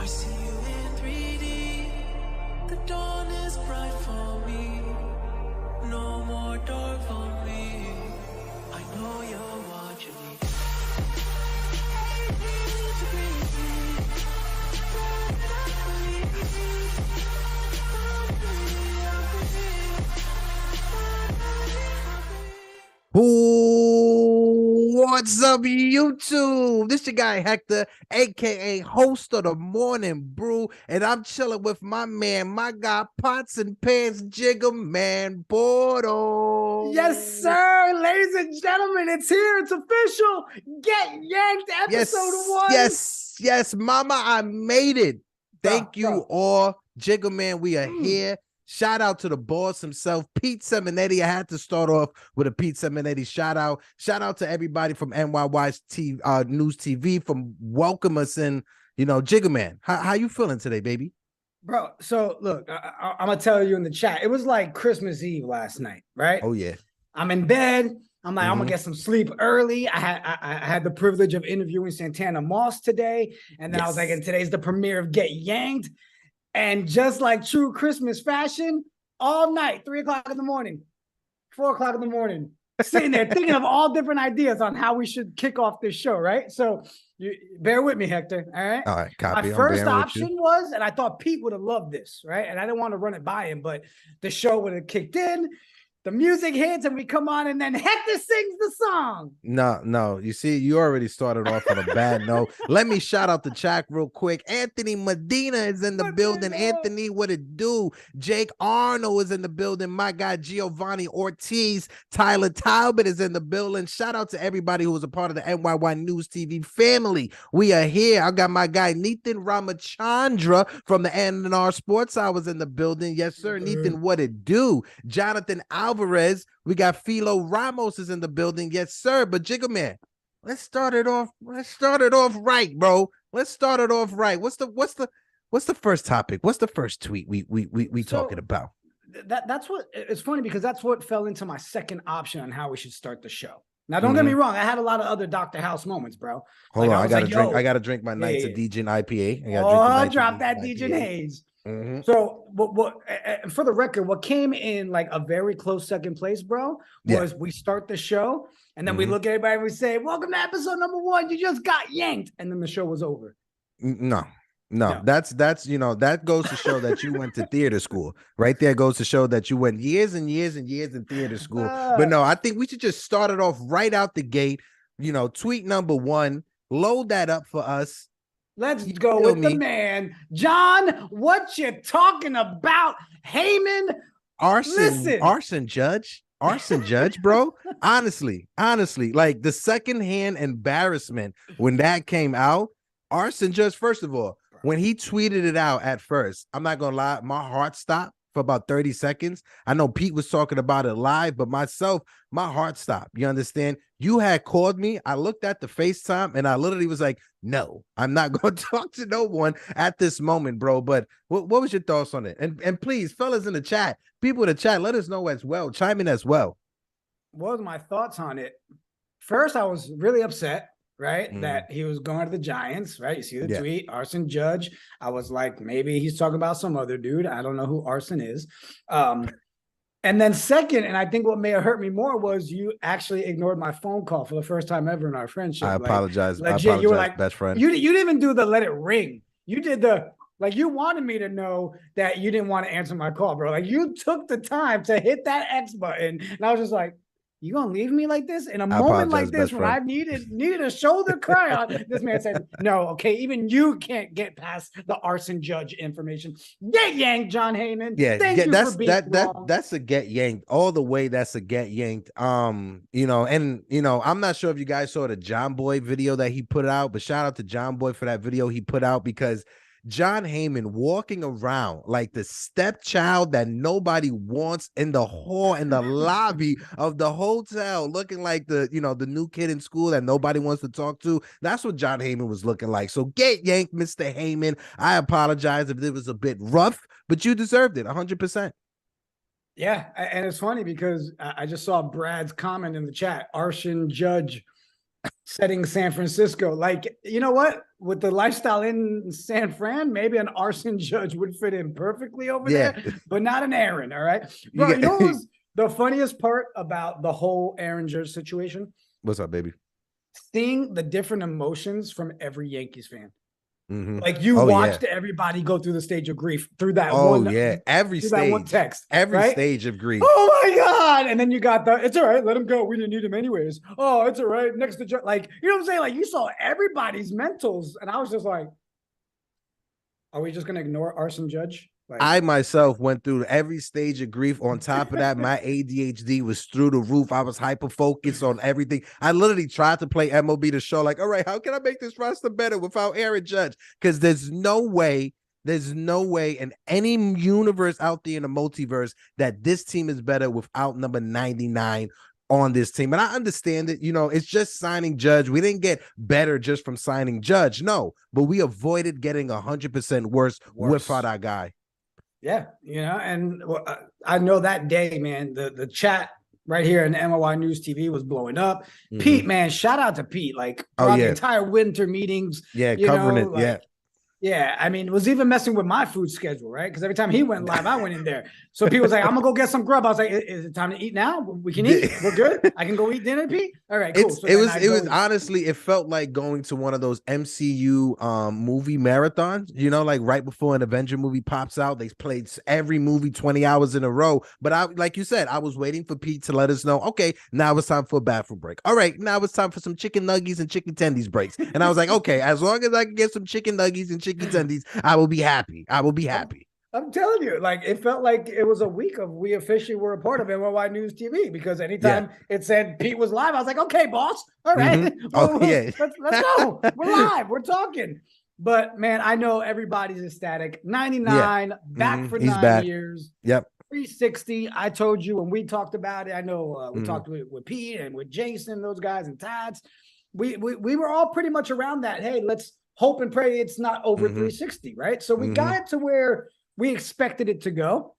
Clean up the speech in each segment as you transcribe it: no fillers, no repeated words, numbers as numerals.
I see you in 3D. The dawn is bright for me. No more dark for me. I know you're watching me. What's up, YouTube? This your guy Hector, aka host of the Morning Brew, and I'm chilling with my man, my guy Pots and Pans Jigger Man Bordo. Yes, sir, ladies and gentlemen, it's here. It's official. Get Yanked episode 1. Yes, mama, I made it. Thank you bro. all, Jigger Man. We are here. Shout out to the boss himself, Pete Seminetti. I had to start off with a Pete Seminetti shout out. Shout out to everybody from News TV from welcome us in. You know, Jigger Man, how you feeling today, baby? Bro, so look, I'm gonna tell you in the chat. It was like Christmas Eve last night, right? Oh yeah. I'm in bed. I'm like, I'm gonna get some sleep early. I had the privilege of interviewing Santana Moss today, and then I was like, and today's the premiere of Get Yanked. And just like true Christmas fashion, all night, 3 o'clock in the morning, 4 o'clock in the morning, sitting there thinking of all different ideas on how we should kick off this show, right? So you bear with me, Hector, all right? All right, copy. My first option was, and I thought Pete would have loved this, right? And I didn't want to run it by him, but the show would have kicked in. The music hits and we come on and then Hector sings the song. No. You see, you already started off on a bad note. Let me shout out the chat real quick. Anthony Medina is in the building. Anthony, what it do? Jake Arnold is in the building. My guy, Giovanni Ortiz. Tyler Talbot is in the building. Shout out to everybody who was a part of the NyynewsTV family. We are here. I got my guy, Nathan Ramachandra from the NR Sports. I was in the building. Yes, sir. Nathan, what it do? Jonathan Alvarez, we got Philo Ramos is in the building. Yes, sir. But Jigger Man, let's start it off right, bro. Let's start it off right. What's the first topic? What's the first tweet we talking about? That's what it's funny because that's what fell into my second option on how we should start the show. Now, don't get me wrong. I had a lot of other Dr. House moments, bro. Hold on, I gotta drink my Nights of DJ IPA. Drop that DJ Hayes. So what for the record, what came in like a very close second place, bro, was we start the show and then we look at everybody and we say, welcome to episode number 1. You just got yanked. And then the show was over. No. That's you know, that goes to show that you went to theater school. Right there goes to show that you went years and years and years in theater school. But no, I think we should just start it off right out the gate. You know, tweet number 1, load that up for us. Let's go with the man. John, what you talking about? Heyman? Arson Judge, bro. Honestly, like the secondhand embarrassment when that came out. Arson Judge, first of all, when he tweeted it out at first, I'm not gonna lie, my heart stopped for about 30 seconds. I know Pete was talking about it live, but myself, my heart stopped. You understand? You had called me. I looked at the FaceTime and I literally was like, no, I'm not going to talk to no one at this moment, bro. But what was your thoughts on it? And please, fellas in the chat, people in the chat, let us know as well. Chime in as well. What were my thoughts on it? First, I was really upset. Right, that he was going to the Giants, right? You see the tweet, Arson Judge. I was like, maybe he's talking about some other dude. I don't know who Arson is. And then second, and I think what may have hurt me more was you actually ignored my phone call for the first time ever in our friendship. I apologize. Legit, you were like, best friend. You didn't even do the let it ring. You did the, like, you wanted me to know that you didn't want to answer my call, bro. Like, you took the time to hit that X button. And I was just like, you gonna leave me like this in a moment like this when I needed a shoulder cry on? This man said, "No, okay, even you can't get past the Arson Judge information. Get yanked, John Heyman. Yeah, thank you for being wrong. That's a get yanked all the way. That's a get yanked. You know, and you know, I'm not sure if you guys saw the John Boy video that he put out, but shout out to John Boy for that video he put out because John Heyman walking around like the stepchild that nobody wants in the hall, in the lobby of the hotel, looking like the new kid in school that nobody wants to talk to. That's what John Heyman was looking like. So get yanked, Mr. Heyman. I apologize if it was a bit rough, but you deserved it 100%. Yeah, and it's funny because I just saw Brad's comment in the chat. Arson Judge setting San Francisco. Like, you know what? With the lifestyle in San Fran, maybe an Arson Judge would fit in perfectly over there, but not an Aaron. All right, bro. You know what was the funniest part about the whole Aaron Judge situation? What's up, baby? Seeing the different emotions from every Yankees fan. Mm-hmm. Like you watched everybody go through the stage of grief through that every stage, that one text, every stage of grief. Oh my God. And then you got it's all right, let him go, we didn't need him anyways. Oh, it's all right, next to like, you know what I'm saying? Like you saw everybody's mentals, and I was just like, are we just gonna ignore Arson Judge? Like, I myself went through every stage of grief. On top of that, my ADHD was through the roof. I was hyper focused on everything. I literally tried to play MLB The Show. Like, all right, how can I make this roster better without Aaron Judge? Because there's no way in any universe out there in the multiverse that this team is better without number 99 on this team. And I understand it. You know, it's just signing Judge. We didn't get better just from signing Judge. No, but we avoided getting 100% worse without our guy. Yeah, you know, and I know that day, man, the chat right here in MLY News TV was blowing up. Pete, man, shout out to Pete. Like, the entire winter meetings. Yeah, covering it. Like, yeah, I mean, it was even messing with my food schedule, right? Because every time he went live, I went in there. So people was like, I'm gonna go get some grub. I was like, is it time to eat now? We can eat. We're good. I can go eat dinner, Pete. All right, cool. So it was honestly, it felt like going to one of those MCU movie marathons, you know, like right before an Avenger movie pops out, they played every movie 20 hours in a row. But I, like you said, I was waiting for Pete to let us know, okay, now it's time for a bathroom break. All right, now it's time for some chicken nuggies and chicken tendies breaks. And I was like, okay, as long as I can get some chicken nuggies and chicken tendies, I will be happy. I will be happy. I'm telling you, like, it felt like it was a week of we officially were a part of NYY News TV, because anytime it said Pete was live, I was like, okay, boss. All right. Let's go. We're live. We're talking. But, man, I know everybody's ecstatic. 99, back for 9 years. Yep. 360. I told you when we talked about it. I know we talked with Pete and with Jason, those guys, and Tads. We were all pretty much around that. Hey, let's hope and pray it's not over 360, right? So we got to where we expected it to go.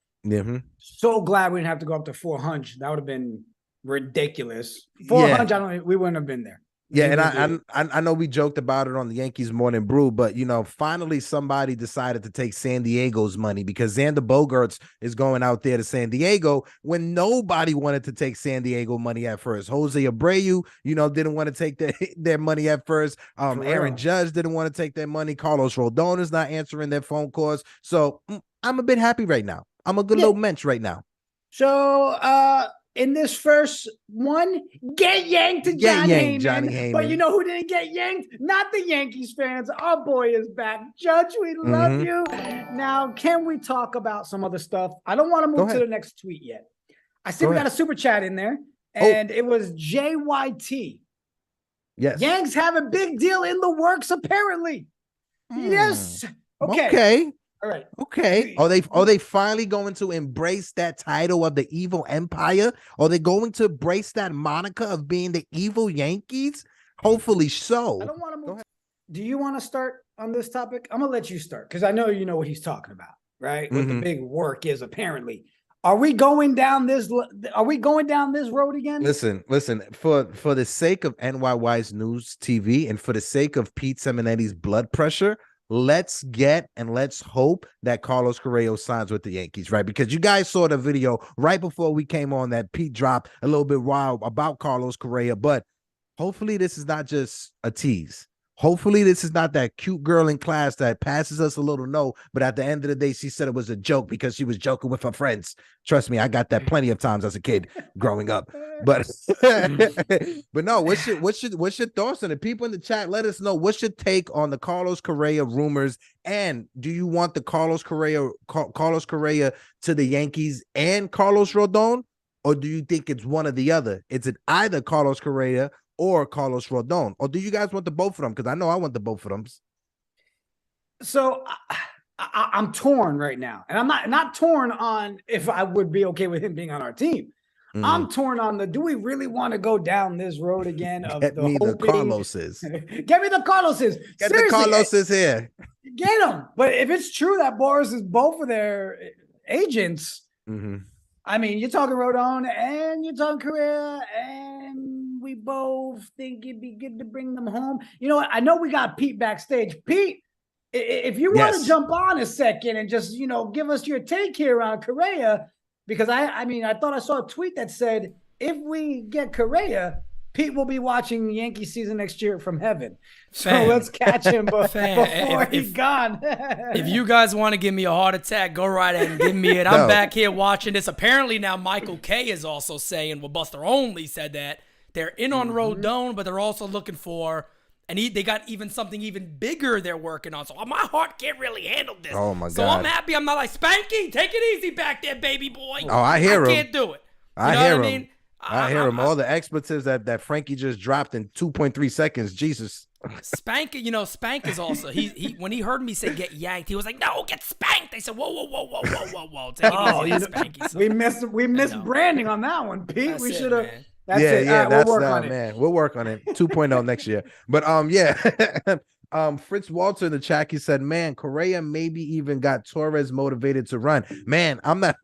So glad we didn't have to go up to 400. That would have been ridiculous. 400, we wouldn't have been there. Yeah, and I know we joked about it on the Yankees Morning Brew, but, you know, finally somebody decided to take San Diego's money, because Xander Bogaerts is going out there to San Diego when nobody wanted to take San Diego money at first. Jose Abreu, you know, didn't want to take their money at first. Aaron Judge didn't want to take their money. Carlos Rodon is not answering their phone calls. So I'm a bit happy right now. I'm a good little mensch right now. So, in this first one, get yanked to Johnny Heyman. But you know who didn't get yanked? Not the Yankees fans. Our boy is back. Judge, we love you. Now, can we talk about some other stuff? I don't want to move to the next tweet yet. I see we got a super chat in there, and it was JYT. Yes. Yanks have a big deal in the works, apparently. Yes. Okay. All right. Okay. Are they finally going to embrace that title of the evil empire? Are they going to embrace that moniker of being the evil Yankees? Hopefully so. I don't want to move. Do you want to start on this topic? I'm gonna let you start, because I know you know what he's talking about, right? What the big work is, apparently. Are we going down this road again? Listen, for the sake of NYY's News TV and for the sake of Pete Seminetti's blood pressure, let's hope that Carlos Correa signs with the Yankees, right? Because you guys saw the video right before we came on that Pete dropped a little bit wild about Carlos Correa, but hopefully this is not just a tease. Hopefully this is not that cute girl in class that passes us a little note, but at the end of the day, she said it was a joke because she was joking with her friends. Trust me, I got that plenty of times as a kid growing up. But but no, what's your thoughts on it? People in the chat, let us know what's your take on the Carlos Correa rumors, and do you want the Carlos Correa to the Yankees and Carlos Rodon, or do you think it's one or the other? Is it either Carlos Correa or Carlos Rodon, or do you guys want the both of them? Because I know I want the both of them. So I'm torn right now, and I'm not torn on if I would be okay with him being on our team. I'm torn on do we really want to go down this road again? Get me the Carloses. Get me the Carloses. Get the Carloses here. Get them. But if it's true that Boris is both of their agents, I mean, you're talking Rodon and you're talking Correa, and we we both think it'd be good to bring them home. You know what? I know we got Pete backstage. Pete, if you want to jump on a second and just, give us your take here on Correa, because I thought I saw a tweet that said, if we get Correa, Pete will be watching the Yankee season next year from heaven. So let's catch him before he's gone. If you guys want to give me a heart attack, go right ahead and give me it. I'm back here watching this. Apparently now Michael K is also saying, well, Buster Only said that they're in on Rodon, but they're also looking for, and they got something even bigger they're working on. So my heart can't really handle this. Oh, my God. So I'm happy. I'm not like, Spanky, take it easy back there, baby boy. Oh, I hear him. I can't do it. I hear him. I hear him. All the expletives that Frankie just dropped in 2.3 seconds. Jesus. Spank, Spank is also he when he heard me say get yanked, he was like, no, get spanked. I said, whoa. Take it easy, Spanky. So, we missed branding on that one, Pete. That's we should have. That's it. That's we'll work that, on man. it. We'll work on it. 2.0 next year. But Fritz Walter in the chat, he said, man, Correa maybe even got Torres motivated to run. Man, I'm not,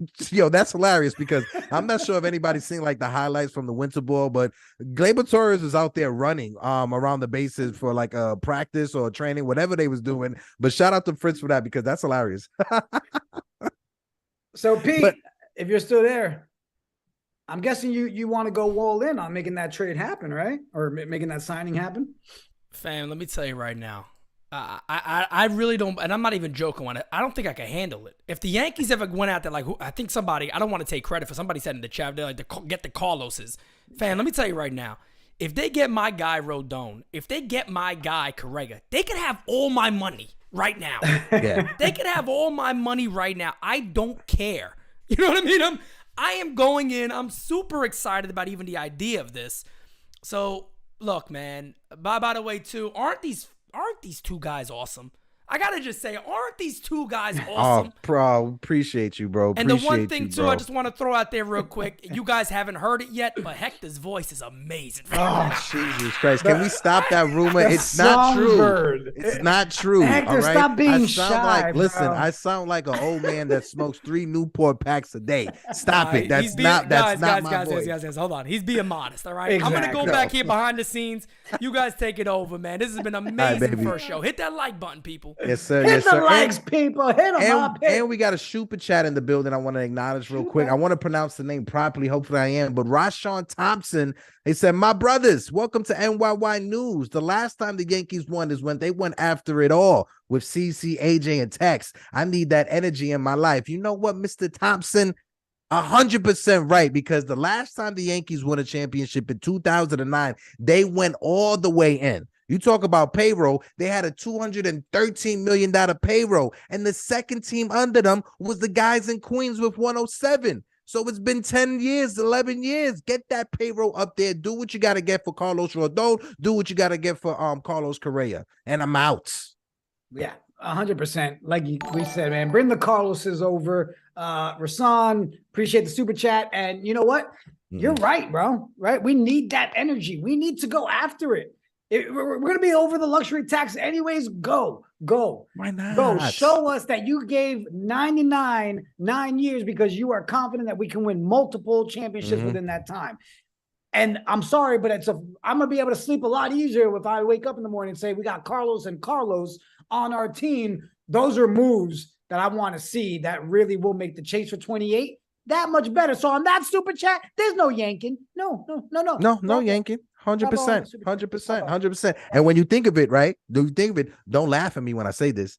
that's hilarious because I'm not sure if anybody's seen like the highlights from the winter ball, but Gleyber Torres was out there running around the bases for like a practice or training, whatever they was doing. But shout out to Fritz for that because that's hilarious. So Pete, if you're still there, I'm guessing you want to go all in on making that trade happen, right? Or making that signing happen? Fam, let me tell you right now. I really don't, and I'm not even joking on it. I don't think I can handle it. If the Yankees ever went out there, like, I think somebody, I don't want to take credit for somebody said in the chat, they're like, get the Carloses. Fam, let me tell you right now. If they get my guy Rodon, if they get my guy Correa, they could have all my money right now. Yeah. They could have all my money right now. I don't care. You know what I mean? I am going in. I'm super excited about even the idea of this. So, look, man. By the way, too, aren't these two guys awesome? I gotta just say, aren't these two guys awesome? Oh, bro, appreciate you, bro. And the one thing, too, I just want to throw out there real quick. You guys haven't heard it yet, but Hector's voice is amazing. Oh, Jesus Christ. Can we stop that rumor? It's not true. It's not true. Hector, all right? stop being shy, Listen, bro. I sound like an old man that smokes 3 Newport packs a day. Stop it. That's not my voice. Guys, hold on. He's being modest, all right? Exactly. I'm going to go back here behind the scenes. You guys take it over, man. This has been amazing first show. Hit that like button, people. Yes, sir. Hit the likes, people. Hit them up. And we got a super chat in the building I want to acknowledge real quick. I want to pronounce the name properly. Hopefully I am. But Rashawn Thompson, he said, my brothers, welcome to NYY News. The last time the Yankees won is when they went after it all with CC, AJ, and Tex. I need that energy in my life. You know what, Mr. Thompson? 100% right, because the last time the Yankees won a championship in 2009, they went all the way in. You talk about payroll, they had a $213 million payroll, and the second team under them was the guys in Queens with 107. So it's been 10 years, 11 years. Get that payroll up there. Do what you got to get for Carlos Rodon. Do what you got to get for Carlos Correa. And I'm out. Yeah, 100%. Like we said, man, bring the Carloses over. Rasan, appreciate the super chat. And you know what? You're right, bro. Right? We need that energy. We need to go after it. We're going to be over the luxury tax anyways. Go. Why not? Go. Show us that you gave 99 9 years because you are confident that we can win multiple championships within that time. And I'm sorry, but I'm going to be able to sleep a lot easier if I wake up in the morning and say, we got Carlos and Carlos on our team. Those are moves that I want to see that really will make the chase for 28 that much better. So on that super chat, there's no yanking. No yanking. 100%. And when you think of it, right? Don't laugh at me when I say this,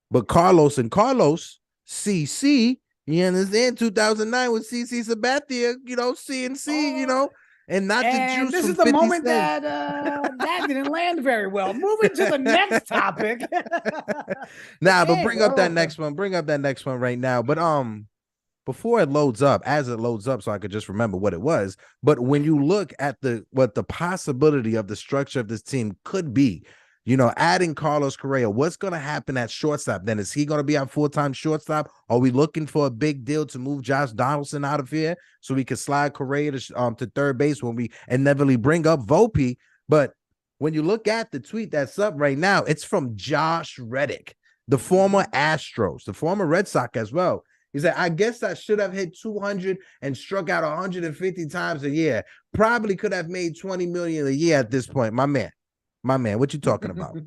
but Carlos and Carlos, CC, you understand? 2009 with CC Sabathia, CNC, and not the juice. This from is the 50 moment Cent. that didn't land very well. Moving to the next topic. But bring up that next one. Bring up that next one right now. But before it loads up, so I could just remember what it was. But when you look at what the possibility of the structure of this team could be, adding Carlos Correa, what's going to happen at shortstop? Then is he going to be our full-time shortstop? Are we looking for a big deal to move Josh Donaldson out of here so we can slide Correa to third base when we inevitably bring up Volpe? But when you look at the tweet that's up right now, it's from Josh Reddick, the former Astros, the former Red Sox as well. He said, I guess I should have hit 200 and struck out 150 times a year. Probably could have made 20 million a year at this point. My man, what you talking about?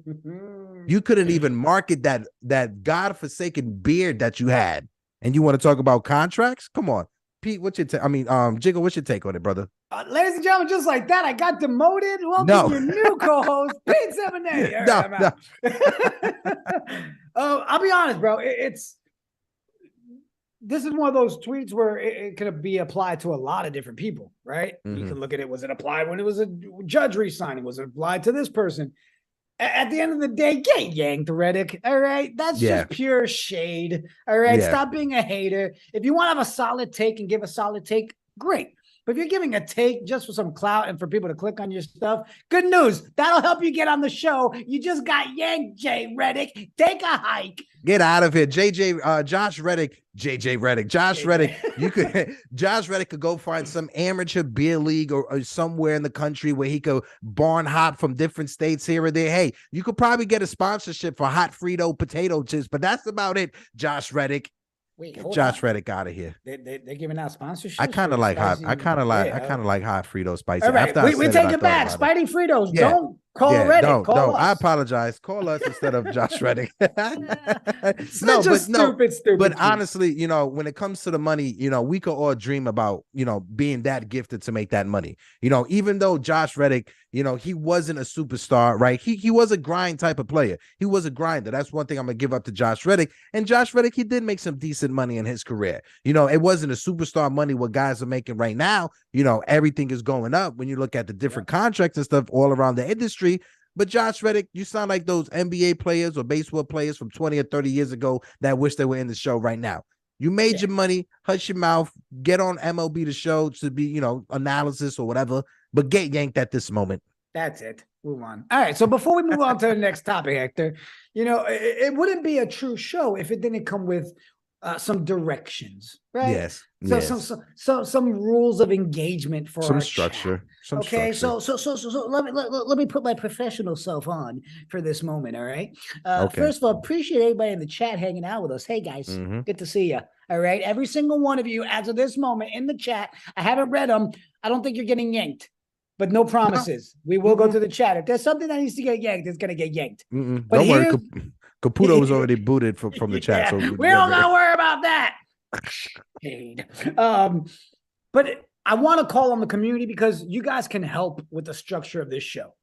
You couldn't even market that godforsaken beard that you had. And you want to talk about contracts? Come on. Pete, what's your take? I mean, Jiggle, what's your take on it, brother? Ladies and gentlemen, just like that, I got demoted. Welcome your new co-host, Pete 7A. I'll be honest, bro. This is one of those tweets where it could be applied to a lot of different people, right? You can look at it. Was it applied when it was a Judge resigning? Was it applied to this person? At the end of the day, get yanked, Reddick. All right. That's just pure shade. All right. Stop being a hater. If you want to have a solid take and give a solid take, great. But if you're giving a take just for some clout and for people to click on your stuff, good news. That'll help you get on the show. You just got yanked, Jay Reddick. Take a hike. Get out of here. Josh Reddick, JJ Reddick, Josh Reddick. Josh Reddick could go find some amateur beer league or somewhere in the country where he could barn hop from different states here or there. Hey, you could probably get a sponsorship for hot Frito potato chips, but that's about it. Josh Reddick. Wait, Josh Reddick out of here. They're giving out sponsorships. I kind of like hot. I kind of like hot Frito spicy. All right, we take it back. Spidey Fritos. Yeah. Don't call Reddick. Don't. I apologize. Call us instead of Josh Reddick. Stupid. But honestly, you know, when it comes to the money, you know, we could all dream about, you know, being that gifted to make that money. You know, even though Josh Reddick, you know, he wasn't a superstar, right? He was a grind type of player. He was a grinder. That's one thing I'm gonna give up to Josh Reddick. And Josh Reddick, he did make some decent money in his career. You know, it wasn't a superstar money what guys are making right now. You know, everything is going up when you look at the different contracts and stuff all around the industry. But Josh Reddick, you sound like those NBA players or baseball players from 20 or 30 years ago that wish they were in the show right now. You made your money, hush your mouth, get on MLB The Show to be, you know, analysis or whatever, but get yanked at this moment. That's it. Move on. All right. So before we move on to the next topic, Hector, you know, it wouldn't be a true show if it didn't come with some directions, right? Yes. So some rules of engagement for some our structure. Chat. Some okay. structure. So let me put my professional self on for this moment. All right. Okay. First of all, appreciate everybody in the chat hanging out with us. Hey guys, good to see you. All right. Every single one of you, as of this moment in the chat, I haven't read them. I don't think you're getting yanked. But no promises. No. We will go to the chat. If there's something that needs to get yanked, it's going to get yanked. But don't worry. Caputo was already booted from the chat. So we don't got to worry about that. But I want to call on the community because you guys can help with the structure of this show.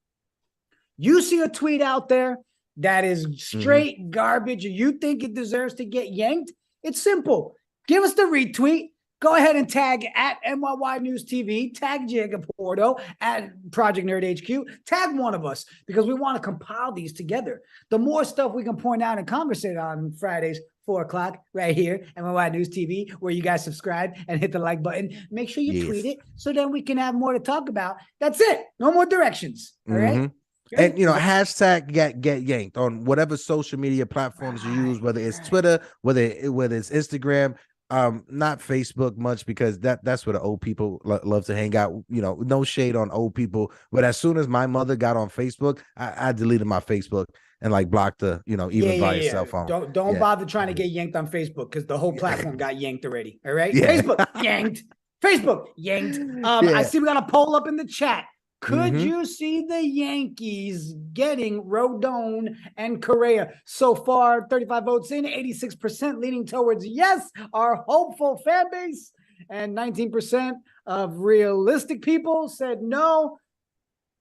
You see a tweet out there that is straight garbage and you think it deserves to get yanked, it's simple. Give us the retweet. Go ahead and tag at NyynewsTV, tag Jacob Porto, at Project Nerd HQ, tag one of us because we want to compile these together. The more stuff we can point out and conversate on Fridays, 4 o'clock, right here, NyynewsTV, where you guys subscribe and hit the like button. Make sure you tweet it so then we can have more to talk about. That's it. No more directions. All right. And, you know, hashtag get yanked on whatever social media platforms you use, whether it's Twitter, whether it's Instagram. Not Facebook much because that's where the old people love to hang out. You know, no shade on old people, but as soon as my mother got on Facebook, I deleted my Facebook and like blocked her. You know, even by your cell phone. Don't bother trying to get yanked on Facebook because the whole platform got yanked already. All right, Facebook yanked. Facebook yanked. I see we got a poll up in the chat. Could you see the Yankees getting Rodon and Correa? So far, 35 votes in, 86% leaning towards yes, our hopeful fan base, and 19% of realistic people said no.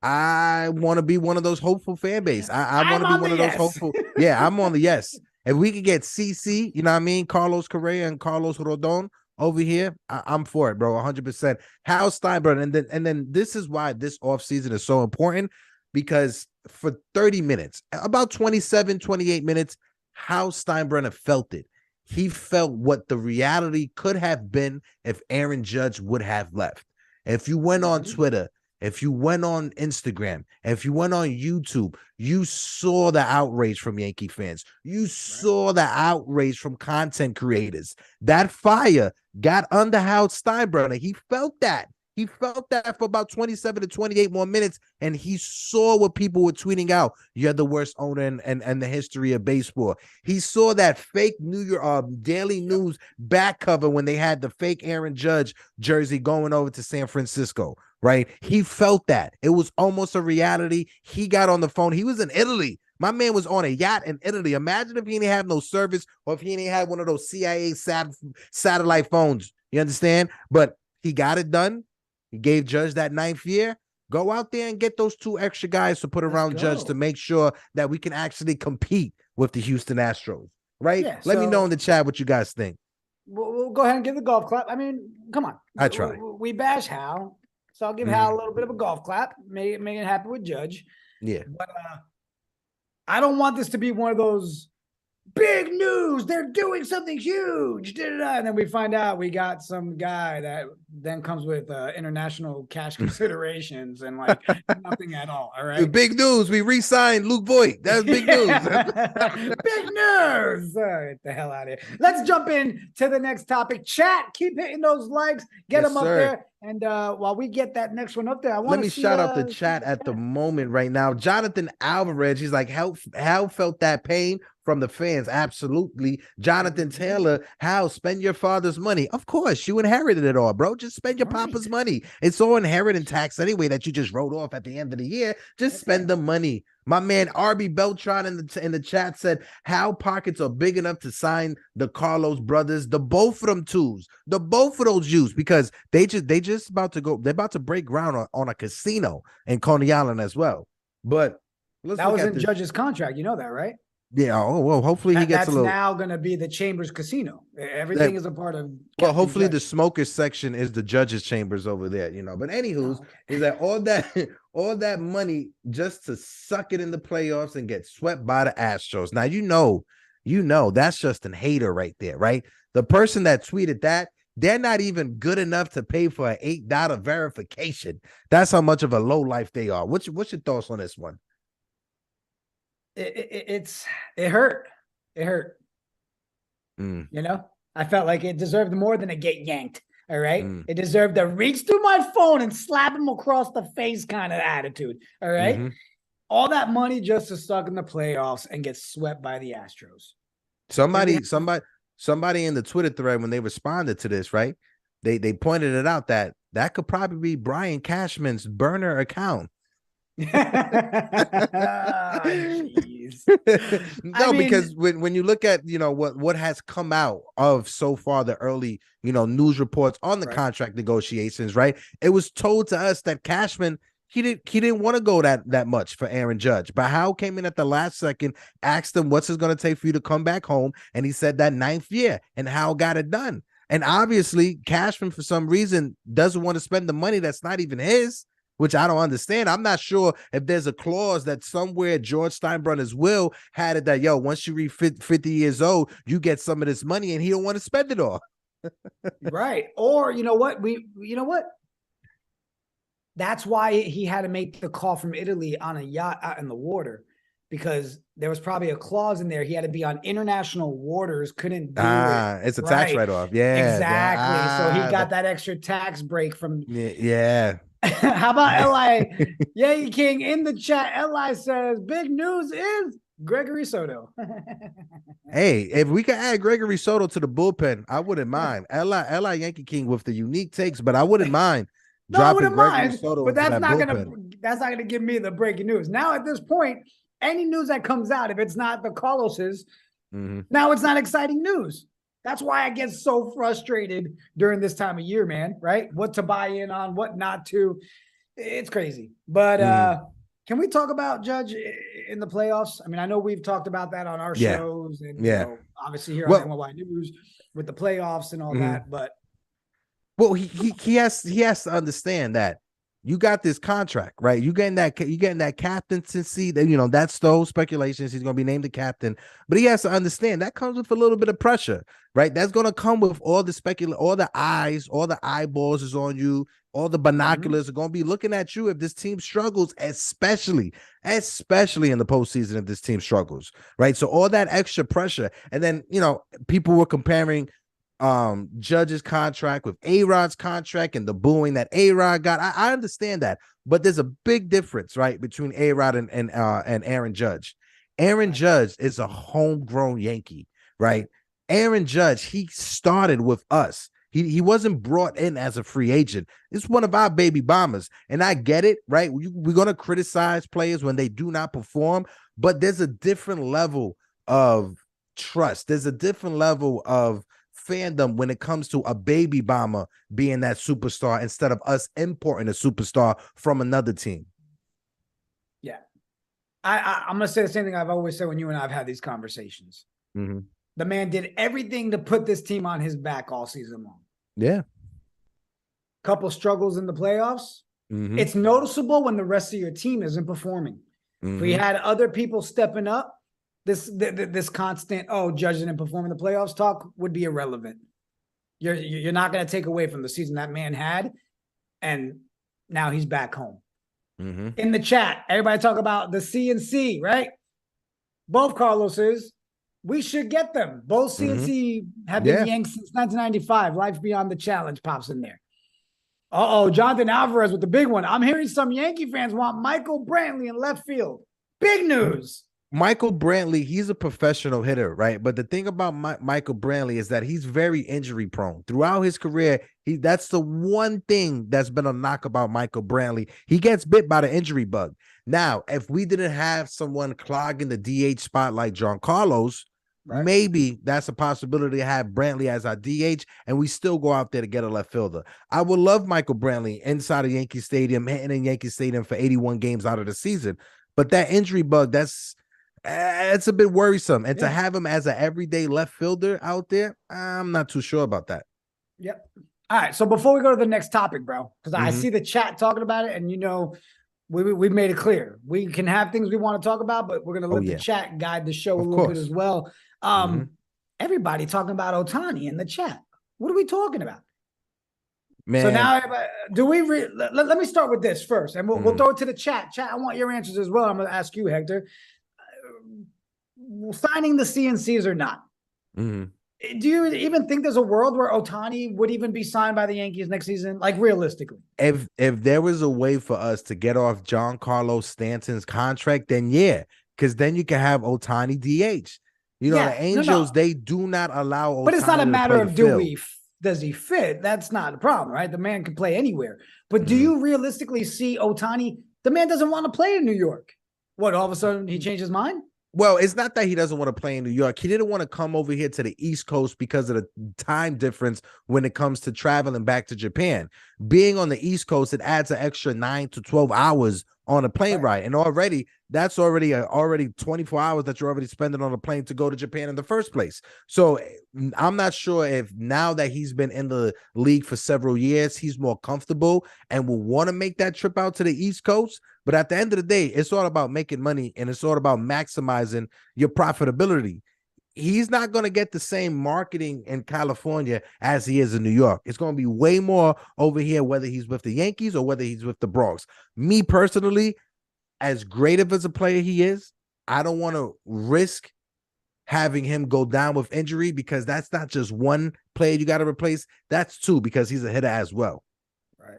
I want to be one of those hopeful fan base. I want to be one of those hopeful. Yeah, I'm on the yes. If we could get CC, you know what I mean? Carlos Correa and Carlos Rodon over here, I'm for it, bro, 100%. Hal Steinbrenner, and then this is why this offseason is so important, because for 30 minutes, about 27, 28 minutes, Hal Steinbrenner felt it. He felt what the reality could have been if Aaron Judge would have left. If you went on Twitter, if you went on Instagram, if you went on YouTube, you saw the outrage from Yankee fans. You saw the outrage from content creators. That fire got under Hal Steinbrenner. He felt that. He felt that for about 27 to 28 more minutes, and he saw what people were tweeting out. You're the worst owner in the history of baseball. He saw that fake New York Daily News back cover when they had the fake Aaron Judge jersey going over to San Francisco, right? He felt that. It was almost a reality. He got on the phone. He was in Italy. My man was on a yacht in Italy. Imagine if he didn't have no service or if he didn't have one of those CIA satellite phones. You understand? But he got it done. He gave Judge that 9th year. Go out there and get those 2 extra guys to put around Judge to make sure that we can actually compete with the Houston Astros, right? Yeah, Let me know in the chat what you guys think. We'll go ahead and give the golf clap. I mean, come on. I try. We bash Hal, so I'll give Hal a little bit of a golf clap. Make it happy with Judge. Yeah. But I don't want this to be one of those big news. They're doing something huge. And then we find out we got some guy that then comes with international cash considerations and like nothing at all. All right. Big news. We re-signed Luke Voigt. That's big news. Big news. Get the hell out of here. Let's jump in to the next topic. Chat, keep hitting those likes. Get them up there. And while we get that next one up there, let me shout out the chat at the moment right now. Jonathan Alvarez, he's like, how felt that pain from the fans? Absolutely. Jonathan Taylor, how spend your father's money? Of course, you inherited it all, bro. Just spend your papa's money. It's all inheritance tax anyway that you just wrote off at the end of the year. Just spend the money. My man RB Beltron in the chat said, how pockets are big enough to sign the Carlos brothers, the both of them twos, the both of those youths, because they just about to go, they're about to break ground on a casino in Coney Island as well. But that was in Judge's contract, you know that, right? Yeah. Oh well, hopefully he gets that's now going to be the Chambers Casino. Everything is a part of. Well, hopefully the smokers section is the Judge's chambers over there, you know. But anywho's, is that all that money just to suck it in the playoffs and get swept by the Astros? Now you know that's just an hater right there, right? The person that tweeted that, they're not even good enough to pay for an $8 verification. That's how much of a low life they are. What's your thoughts on this one? It hurt. It hurt. You know, I felt like it deserved more than a get yanked. All right. It deserved a reach through my phone and slap him across the face kind of attitude. All right. All that money just to stuck in the playoffs and get swept by the Astros. Somebody in the Twitter thread, when they responded to this, right? They pointed it out that could probably be Brian Cashman's burner account. Because when you look at what has come out of so far the early news reports on the contract negotiations, right? It was told to us that Cashman he didn't want to go that much for Aaron Judge, but Hal came in at the last second, asked him what's it going to take for you to come back home, and he said that 9th year, and Hal got it done. And obviously Cashman for some reason doesn't want to spend the money that's not even his, which I don't understand. I'm not sure if there's a clause that somewhere George Steinbrenner's will had it that, once you reach 50 years old, you get some of this money, and he don't want to spend it all. Right. Or you know what? That's why he had to make the call from Italy on a yacht out in the water, because there was probably a clause in there. He had to be on international waters, couldn't do it. It's a tax write-off. Yeah. Exactly. So he got that extra tax break from. Yeah. How about Eli? Yankee King in the chat. Eli says, big news is Gregory Soto. Hey, if we could add Gregory Soto to the bullpen, I wouldn't mind. Eli Yankee King with the unique takes, but I wouldn't mind. No, I wouldn't mind, but that's not gonna give me the breaking news. Now at this point, any news that comes out, if it's not the Carlos's, now it's not exciting news. That's why I get so frustrated during this time of year, man. Right? What to buy in on, what not to. It's crazy. But can we talk about Judge in the playoffs? I mean, I know we've talked about that on our shows, and obviously here on NYY News with the playoffs and all that, but. Well, he has to understand that you got this contract, right? You getting that captaincy. That that's those speculations. He's going to be named the captain, but he has to understand that comes with a little bit of pressure, right? That's going to come with all the all the eyes, all the eyeballs is on you. All the binoculars are going to be looking at you if this team struggles, especially in the postseason if this team struggles, right? So all that extra pressure, and then people were comparing Judge's contract with A-Rod's contract and the booing that A-Rod got. I understand that, but there's a big difference, right, between A-Rod and Aaron Judge. Aaron Judge is a homegrown Yankee, right? Aaron Judge, he started with us. He wasn't brought in as a free agent. It's one of our baby bombers. And I get it, right? We're going to criticize players when they do not perform, but there's a different level of trust. There's a different level of fandom when it comes to a baby bomber being that superstar instead of us importing a superstar from another team. Yeah. I'm going to say the same thing I've always said when you and I have had these conversations. Mm-hmm. The man did everything to put this team on his back all season long. Yeah. Couple struggles in the playoffs. Mm-hmm. It's noticeable when the rest of your team isn't performing. Mm-hmm. If we had other people stepping up, this constant, Judge didn't perform in the playoffs talk would be irrelevant. You're not going to take away from the season that man had, and now he's back home. Mm-hmm. In the chat, everybody talk about the CNC, right? Both Carloses. We should get them. Both CNC have been Yanks since 1995. Life Beyond the Challenge pops in there. Jonathan Alvarez with the big one. I'm hearing some Yankee fans want Michael Brantley in left field. Big news. Michael Brantley, he's a professional hitter, right? But the thing about Michael Brantley is that he's very injury prone. Throughout his career, that's the one thing that's been a knock about Michael Brantley. He gets bit by the injury bug. Now, if we didn't have someone clogging the DH spot like Giancarlo's, right, maybe that's a possibility to have Brantley as our DH, and we still go out there to get a left fielder. I would love Michael Brantley inside of Yankee Stadium, hitting in Yankee Stadium for 81 games out of the season. But that injury bug, it's a bit worrisome. And to have him as an everyday left fielder out there, I'm not too sure about that. Yep. All right. So before we go to the next topic, bro, because I see the chat talking about it, and we've made it clear. We can have things we want to talk about, but we're going to let the chat guide the show a little bit as well. Everybody talking about Ohtani in the chat. What are we talking about? Man. So now, let me start with this first, and we'll throw it to the chat. Chat, I want your answers as well. I'm going to ask you, Hector. Signing the CNCs or not? Do you even think there's a world where Ohtani would even be signed by the Yankees next season? Like, realistically, if there was a way for us to get off Giancarlo Stanton's contract, then because then you can have Ohtani DH. The Angels, they do not allow Ohtani. But it's not a matter of does he fit? That's not the problem, right? The man can play anywhere. But do you realistically see Ohtani? The man doesn't want to play in New York. What, all of a sudden he changed his mind? Well, it's not that he doesn't want to play in New York. He didn't want to come over here to the East Coast because of the time difference when it comes to traveling back to Japan. Being on the East Coast, it adds an extra 9 to 12 hours on a plane ride. And that's already 24 hours that you're already spending on a plane to go to Japan in the first place. So I'm not sure if now that he's been in the league for several years, he's more comfortable and will want to make that trip out to the East Coast. But at the end of the day, it's all about making money, and it's all about maximizing your profitability. He's not going to get the same marketing in California as he is in New York. It's going to be way more over here, whether he's with the Yankees or whether he's with the BRONX. Me personally, as great of as a player he is, I don't want to risk having him go down with injury, because that's not just one player you got to replace. That's two, because he's a hitter as well. Right.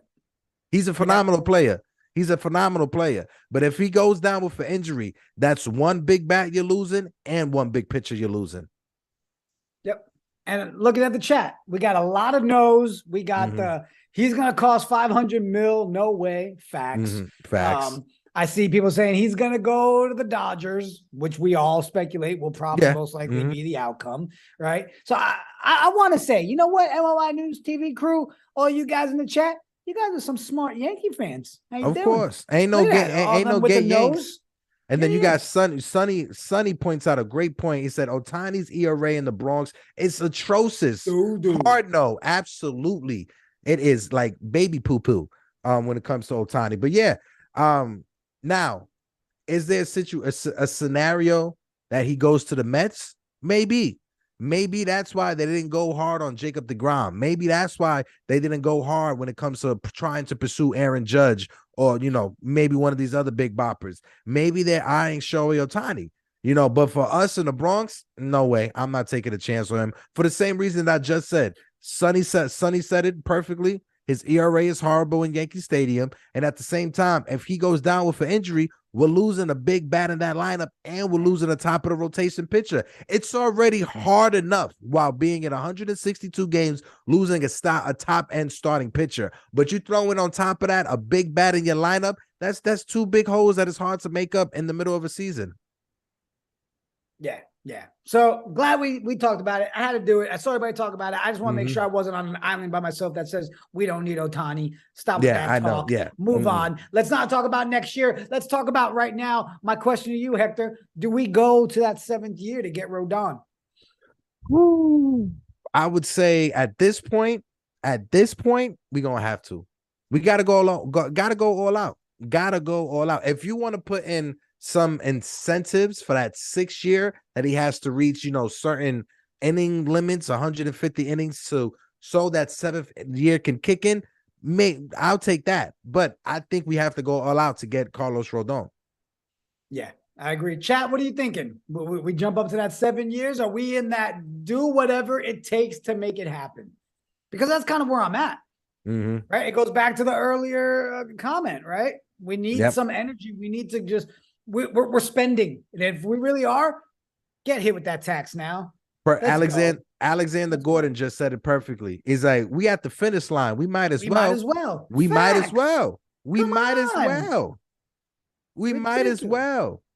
He's a phenomenal player. He's a phenomenal player. But if he goes down with an injury, that's one big bat you're losing and one big pitcher you're losing. Yep. And looking at the chat, we got a lot of no's. We got he's going to cost $500 million. No way. Facts. Facts. I see people saying he's going to go to the Dodgers, which we all speculate will probably most likely be the outcome, right? So I want to say, you know what, MLI News TV crew, all you guys in the chat, you guys are some smart Yankee fans. How you doing? Of course. Ain't no get Yanks. And then you got Sonny points out a great point. He said Ohtani's ERA in the BRONX, it's atrocious. Hard no, absolutely. It is like baby poo-poo when it comes to Ohtani. But now, is there a scenario that he goes to the Mets? Maybe. Maybe that's why they didn't go hard on Jacob deGrom. Maybe that's why they didn't go hard when it comes to trying to pursue Aaron Judge or, maybe one of these other big boppers. Maybe they're eyeing Shohei Ohtani. You know, but for us in the Bronx, no way. I'm not taking a chance on him for the same reason that I just said. Sonny said it perfectly. His ERA is horrible in Yankee Stadium. And at the same time, if he goes down with an injury, we're losing a big bat in that lineup and we're losing the top of the rotation pitcher. It's already hard enough while being in 162 games, losing a top end starting pitcher. But you throw in on top of that a big bat in your lineup, that's two big holes that is hard to make up in the middle of a season. Yeah. Yeah. So glad we talked about it. I had to do it. I saw everybody talk about it. I just want to make sure I wasn't on an island by myself that says we don't need Ohtani. Stop with that talk. Know. Yeah. Move on. Let's not talk about next year. Let's talk about right now. My question to you, Hector, do we go to that 7th year to get Rodon? I would say at this point, we're gonna have to. We gotta go all out. Gotta go all out. Gotta go all out. If you want to put in some incentives for that 6th year that he has to reach, you know, certain inning limits, 150 innings, so that 7th year can kick in, I'll take that. But I think we have to go all out to get Carlos Rodon. Yeah, I agree. Chat, what are you thinking? We jump up to that 7 years? Are we in that do whatever it takes to make it happen? Because that's kind of where I'm at. Right? It goes back to the earlier comment, right? We need some energy. We need to just we're spending. And if we really are, get hit with that tax now. Alexander Gordon just said it perfectly. He's like, we at the finish line. We might as well. We might as well.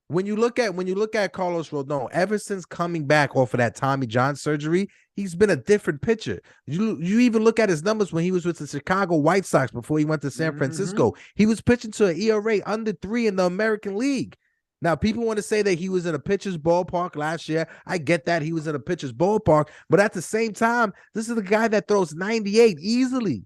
When you look at Carlos Rodon, ever since coming back off of that Tommy John surgery, he's been a different pitcher. You even look at his numbers when he was with the Chicago White Sox before he went to San Francisco. He was pitching to an ERA under 3 in the American League. Now, people want to say that he was in a pitcher's ballpark last year. I get that he was in a pitcher's ballpark, but at the same time, this is the guy that throws 98 easily,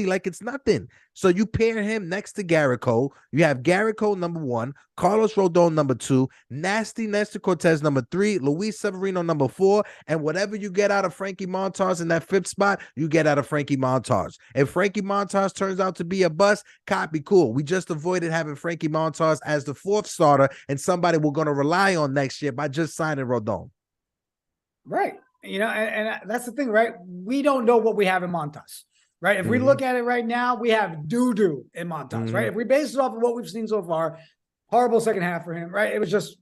like it's nothing. So you pair him next to Garrett Cole. You have Garrett Cole number 1, Carlos Rodon number 2, Nasty Nestor Cortez number 3, Luis Severino number 4, and whatever you get out of Frankie Montas in that 5th spot, you get out of Frankie Montas. If Frankie Montas turns out to be a bust, copy, cool. We just avoided having Frankie Montas as the 4th starter and somebody we're going to rely on next year by just signing Rodon. Right. You know, and that's the thing, right? We don't know what we have in Montas. Right. If we look at it right now, we have doo-doo in Montas, right? If we base it off of what we've seen so far, horrible second half for him, right? It was just,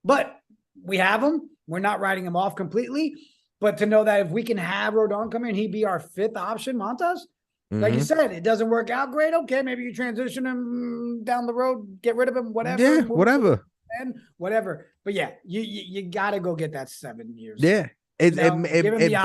but we have him. We're not writing him off completely. But to know that if we can have Rodon come in, he'd be our 5th option, Montas. Like you said, it doesn't work out great. Okay, maybe you transition him down the road, get rid of him, whatever. Yeah, whatever. And whatever. But yeah, you got to go get that 7 years. Yeah. It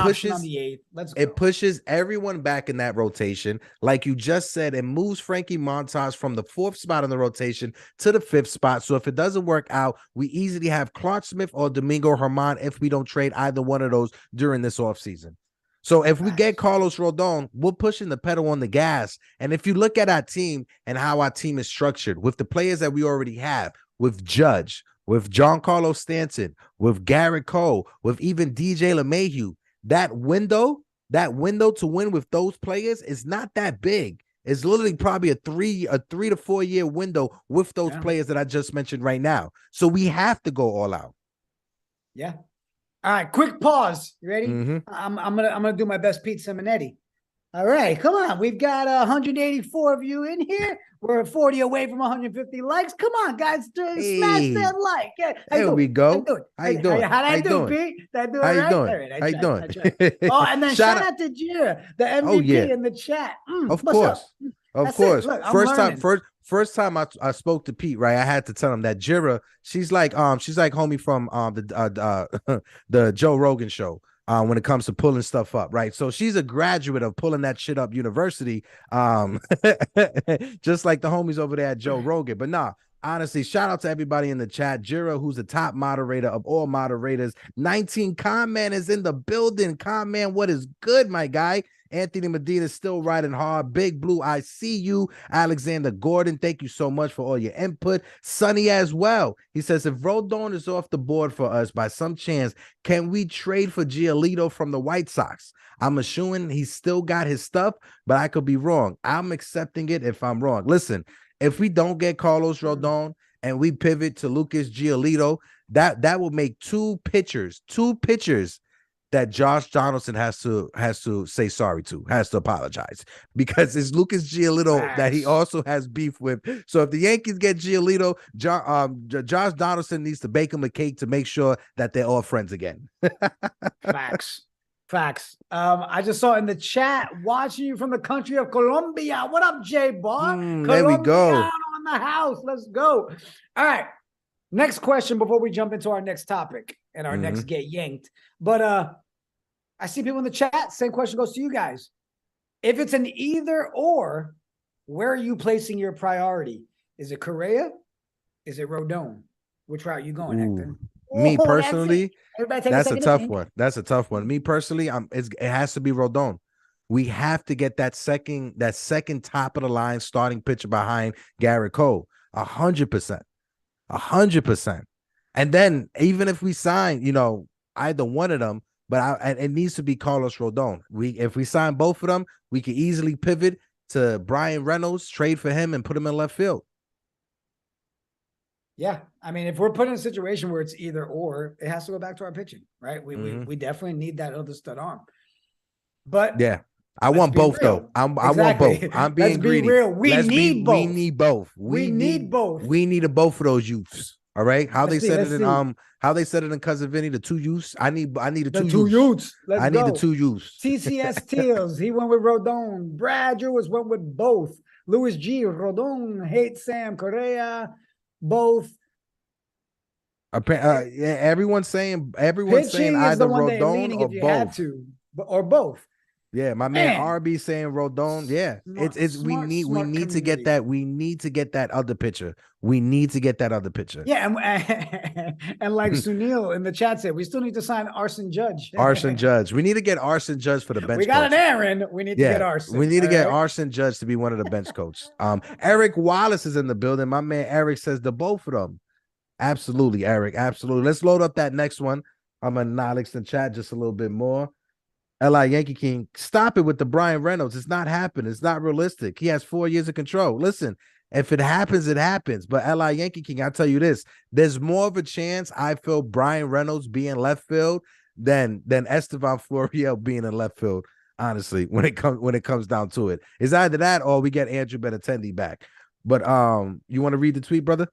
pushes on the 8th. Let's go. It pushes everyone back in that rotation. Like you just said, it moves Frankie Montas from the 4th spot in the rotation to the 5th spot. So if it doesn't work out, we easily have Clark Smith or Domingo Germán if we don't trade either one of those during this offseason. So if we get Carlos Rodon, we're pushing the pedal on the gas. And if you look at our team and how our team is structured with the players that we already have, with Judge, with Giancarlo Stanton, with Garrett Cole, with even DJ LeMahieu, that window to win with those players is not that big. It's literally probably a 3 to 4 year window with those players that I just mentioned right now. So we have to go all out. Yeah. All right. Quick pause. You ready? I'm gonna do my best Pete Simonetti. All right, come on. We've got 184 of you in here. We're 40 away from 150 likes. Come on, guys. Smash that like. Yeah, there we go. How you doing? How'd I do, Pete? Did I do it right? How you doing? Oh, and then shout out to Jira, the MVP in the chat. Of course. Of course. Look, First time I spoke to Pete, right? I had to tell him that Jira, she's like homie from the Joe Rogan show. When it comes to pulling stuff up, right? So she's a graduate of pulling that shit up university, just like the homies over there at Joe Rogan. But nah, honestly, shout out to everybody in the chat. Jira, who's the top moderator of all moderators. 19 Con-Man is in the building. Con-Man, what is good, my guy? Anthony Medina still riding hard. Big Blue, I see you. Alexander Gordon, thank you so much for all your input. Sonny as well. He says, if Rodon is off the board for us by some chance, can we trade for Giolito from the White Sox? I'm assuming he's still got his stuff, but I could be wrong. I'm accepting it if I'm wrong. Listen, if we don't get Carlos Rodon and we pivot to Lucas Giolito, That will make two pitchers that Josh Donaldson has to say sorry to, has to apologize, because it's Lucas Giolito that he also has beef with. So if the Yankees get Giolito, Josh Donaldson needs to bake him a cake to make sure that they're all friends again. Facts. I just saw in the chat, watching you from the country of Colombia. What up, Jay Bar? There we go. On the house. Let's go. All right. Next question before we jump into our next topic and our next Get Yanked. But I see people in the chat. Same question goes to you guys. If it's an either or, where are you placing your priority? Is it Correa? Is it Rodon? Which route are you going, Hector? Me personally, that's a tough one. That's a tough one. Me personally, it has to be Rodon. We have to get that second top of the line starting pitcher behind Garrett Cole. 100%. 100%. And then even if we sign, either one of them, but it needs to be Carlos Rodon. If we sign both of them, we can easily pivot to Brian Reynolds, trade for him, and put him in left field. Yeah, I mean, if we're put in a situation where it's either or, it has to go back to our pitching, right? We definitely need that other stud arm. But yeah, I want both though. I want both. I'm being greedy. Real. We need both. We need both. We need both. We need both of those youths. All right. How they said it in Cousin Vinny, the two youths. I need the two youths. I need the two youths. TCS Teals, he went with Rodon. Brad Jewis went with both. Louis G, Rodon, Hate Sam, Correa, both. Everyone's saying either Rodon or both. Or both. Yeah, my man RB saying Rodon. Yeah, we need to get that. We need to get that other pitcher. We need to get that other pitcher. Yeah, and like Sunil in the chat said, we still need to sign Arson Judge. Arson Judge. We need to get Arson Judge for the bench. We got coach. an Aaron. We need to get Arson. We need to get Arson Judge to be one of the bench coaches. Eric Wallace is in the building. My man Eric says the both of them. Absolutely, Eric. Absolutely. Let's load up that next one. I'm gonna acknowledge the chat just a little bit more. L.I. Yankee King, stop it with the Brian Reynolds. It's not happening. It's not realistic. He has 4 years of control. Listen, if it happens, it happens. But L.I. Yankee King, I'll tell you this. There's more of a chance I feel Brian Reynolds being left field than Estevan Florial being in left field, honestly, when it comes down to it. It's either that or we get Andrew Benintendi back. But you want to read the tweet, brother?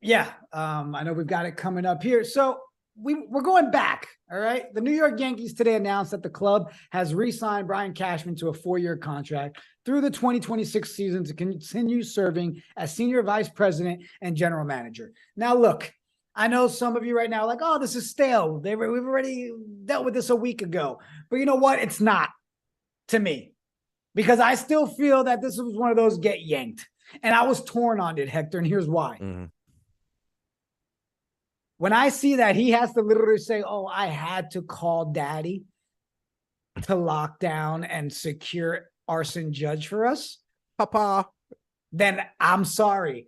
Yeah. I know we've got it coming up here. So we're going back, all right? The New York Yankees today announced that the club has re-signed Brian Cashman to a 4-year contract through the 2026 season to continue serving as senior vice president and general manager. Now, look, I know some of you right now are like, oh, this is stale. We've already dealt with this a week ago. But you know what? It's not, to me, because I still feel that this was one of those get yanked. And I was torn on it, Hector, and here's why. Mm-hmm. When I see that he has to literally say, oh, I had to call daddy to lock down and secure Arson Judge for us, Papa, then I'm sorry.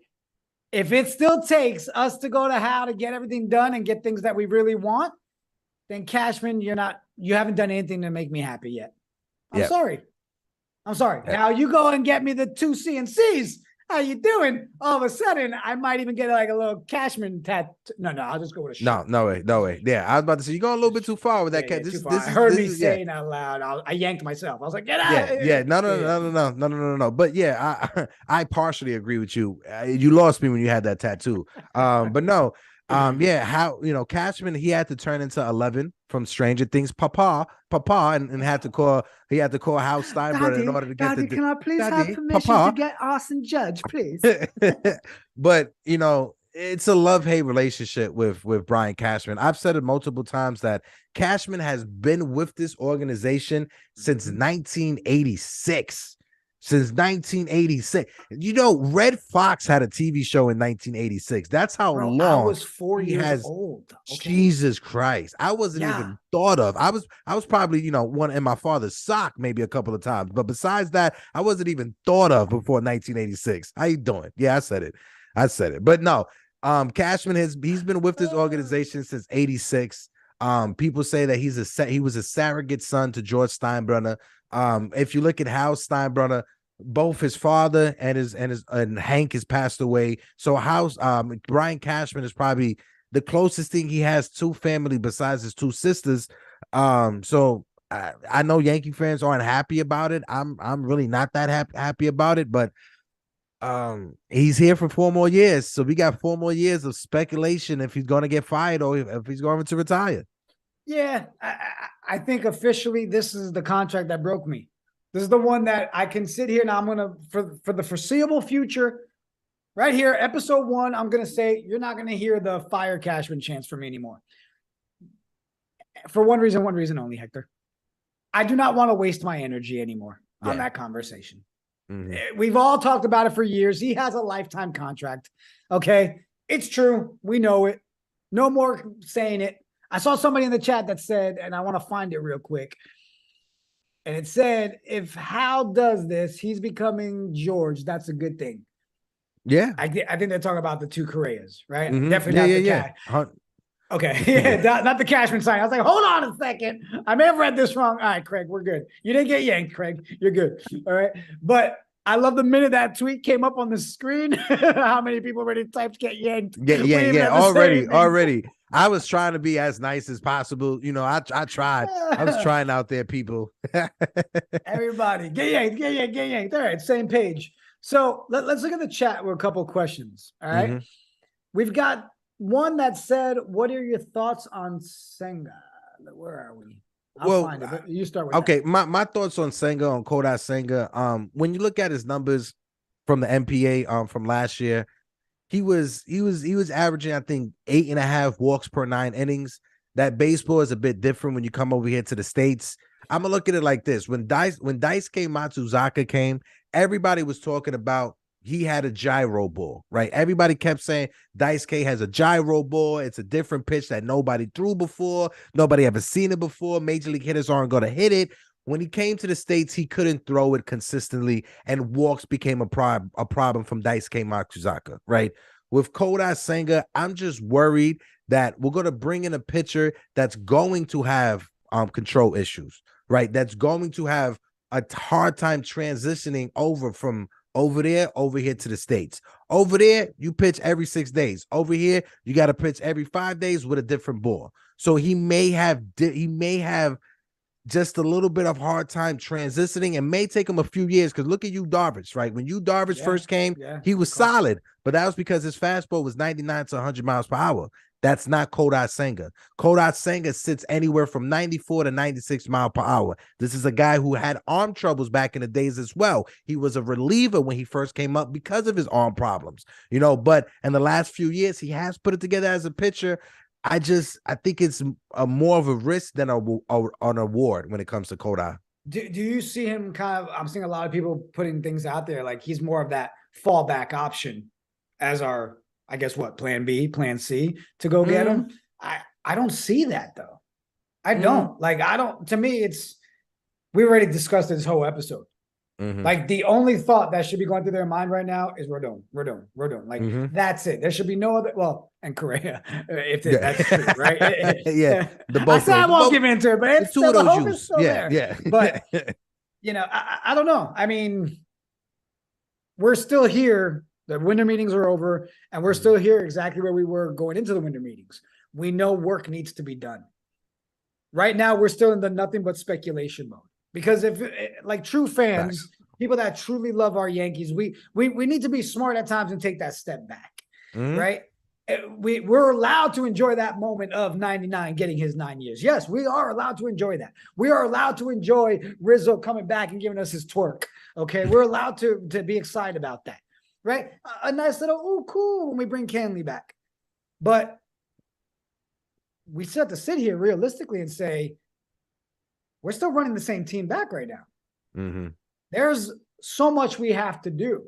If it still takes us to go to how to get everything done and get things that we really want, then Cashman, you haven't done anything to make me happy yet. I'm sorry. Yep. Now you go and get me the 2 CNCs. How you doing? All of a sudden, I might even get like a little Cashman tattoo. No, I'll just go with a shirt. No way. Yeah, I was about to say, you're going a little bit too far with that cat. This I heard me saying out loud. I yanked myself. I was like, get out. Yeah. No. But yeah, I partially agree with you. You lost me when you had that tattoo. But no. How Cashman, he had to turn into 11 from Stranger Things, Papa, and had to call Hal Steinbrenner in order to get Daddy, can I please have permission to get Arson Judge, please? But it's a love-hate relationship with Brian Cashman. I've said it multiple times that Cashman has been with this organization since 1986. Since 1986. Red Fox had a TV show in 1986. That's how long. I was 4 years old. Okay. Jesus Christ. I wasn't even thought of. I was probably, one in my father's sock maybe a couple of times. But besides that, I wasn't even thought of before 1986. How you doing? Yeah, I said it. But no, Cashman he's been with this organization since 86. People say that he was a surrogate son to George Steinbrenner. If you look at Hal Steinbrenner, both his father and Hank has passed away. So Brian Cashman is probably the closest thing he has to family besides his two sisters. So I know Yankee fans aren't happy about it. I'm really not that happy about it, but he's here for 4 more years. So we got 4 more years of speculation if he's going to get fired or if he's going to retire. Yeah, I think officially this is the contract that broke me. This is the one that I can sit here now. I'm going to, for the foreseeable future, right here, episode 1, I'm going to say you're not going to hear the fire Cashman chants from me anymore. For one reason only, Hector. I do not want to waste my energy anymore on that conversation. Mm-hmm. We've all talked about it for years. He has a lifetime contract. Okay. It's true. We know it. No more saying it. I saw somebody in the chat that said, and I want to find it real quick. And it said, if Hal does this, he's becoming George. That's a good thing. Yeah. I think they're talking about the 2 Correas, right? Mm-hmm. Definitely not the cat. Okay. Yeah, not the Cashman sign. I was like, hold on a second. I may have read this wrong. All right, Craig, we're good. You didn't get yanked, Craig. You're good. All right. But I love the minute that tweet came up on the screen. How many people already typed get yanked? Yeah. Already. I was trying to be as nice as possible. You know, I tried. I was trying out there, people. Everybody, get yanked. All right, same page. So let's look at the chat with a couple of questions. All right. Mm-hmm. We've got one that said, what are your thoughts on Senga? Where are we? I'll find it, but you start with okay. that. My thoughts on Senga, on Kodai Senga. When you look at his numbers from the MPA from last year, he was averaging, I think, 8.5 walks per 9 innings. That baseball is a bit different when you come over here to the States. I'm gonna look at it like this: when Daisuke Matsuzaka came, everybody was talking about he had a gyro ball, right? Everybody kept saying Daisuke has a gyro ball. It's a different pitch that nobody threw before. Nobody ever seen it before. Major league hitters aren't going to hit it. When he came to the States, he couldn't throw it consistently, and walks became a problem from Daisuke Matsuzaka, right? With Kodai Senga, I'm just worried that we're going to bring in a pitcher that's going to have control issues, right? That's going to have a hard time transitioning over there, over here to the States. Over there, you pitch every 6 days. Over here, you got to pitch every 5 days with a different ball. So he may have just a little bit of hard time transitioning, and may take him a few years. Because look at Yu Darvish, right? When Yu Darvish first came, he was solid, but that was because his fastball was 99 to 100 miles per hour. That's not Kodai Senga. Kodai Senga sits anywhere from 94 to 96 miles per hour. This is a guy who had arm troubles back in the days as well. He was a reliever when he first came up because of his arm problems, you know, but in the last few years, he has put it together as a pitcher. I think it's more of a risk than an award when it comes to Kodai. Do you see him I'm seeing a lot of people putting things out there like he's more of that fallback option as our, I guess, plan B, plan C to go get him. I don't see that though. I don't. To me, we already discussed this whole episode. Like the only thought that should be going through their mind right now is Rodon. Like that's it. There should be no other. Well, and Correa, if that's true, right? The both. I won't give into it, but it's two of those hope juice. Is still there. But I don't know. I mean, we're still here. The winter meetings are over, and we're still here exactly where we were going into the winter meetings. We know work needs to be done. Right now, we're still in the nothing but speculation mode. Because if, like true fans, people that truly love our Yankees, we need to be smart at times and take that step back, right? We're allowed to enjoy that moment of 99 getting his 9 years. Yes, we are allowed to enjoy that. We are allowed to enjoy Rizzo coming back and giving us his twerk, okay? We're allowed to be excited about that, right? A nice little, oh, cool, when we bring Canley back. But we still have to sit here realistically and say, we're still running the same team back right now. There's so much we have to do.